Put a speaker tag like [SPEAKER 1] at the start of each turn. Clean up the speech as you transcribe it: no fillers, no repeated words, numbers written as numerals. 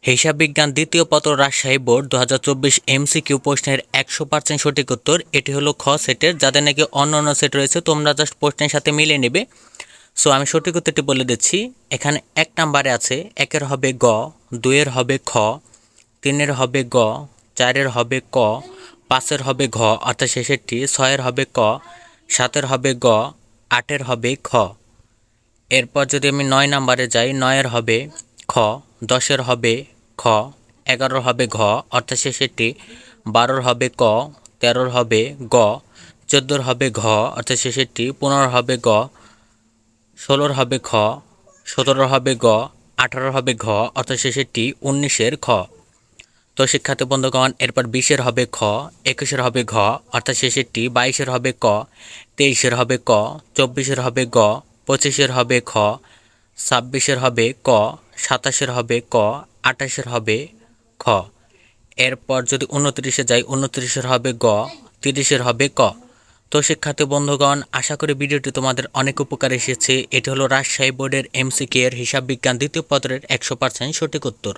[SPEAKER 1] হিসাব বিজ্ঞান দ্বিতীয় পত্র রাজশাহী বোর্ড 2024 এমসিকিউ প্রশ্নের 100% সঠিক উত্তর। এটি হলো খ সেটের, যাদের নাকি অন্য সেট রয়েছে তোমরা জাস্ট প্রশ্নের সাথে মিলিয়ে নেবে। সো আমি সঠিক উত্তরটি বলে দিচ্ছি। এখানে 1 নম্বরে আছে 1-এর হবে গ, 2-এর হবে খ, 3-এর হবে গ, 4-এর হবে ক, 5-এর হবে ঘ অর্থাৎ শেষেরটি, 6-এর হবে ক, 7-এর হবে গ, 8-এর হবে খ। এরপর যদি আমি 9 নম্বরে যাই, 9-এর হবে খ, 10-এর হবে খ, 11-র হবে ঘ অর্থাৎ শেষেরটি, 12-র হবে ক, 13-র হবে গ, 14-র হবে ঘ অর্থাৎ শেষেরটি, 15-র হবে গ, 16-র হবে খ, 17-র হবে গ, 18-র হবে ঘ অর্থাৎ শেষেরটি, 19-এর খ। তো শিক্ষার্থী বন্ধুগণ, এরপর 20-এর হবে খ, 21-এর হবে ঘ অর্থাৎ শেষেরটি, 22-এর হবে ক, 23-এর হবে ক, 24-এর হবে গ, 25-এর হবে খ, 26-এর হবে ক, 27-এর হবে ক, 28-এর হবে খ। এরপর যদি 29-এ যাই, 29-এর হবে গ, 30-এর হবে ক। তো শিক্ষার্থী বন্ধুগণ, আশা করি ভিডিওটি তোমাদের অনেক উপকারে এসেছে। এটি হলো রাজশাহী বোর্ডের এমসিকিউ এর হিসাব বিজ্ঞান দ্বিতীয় পত্রের 100% সঠিক উত্তর।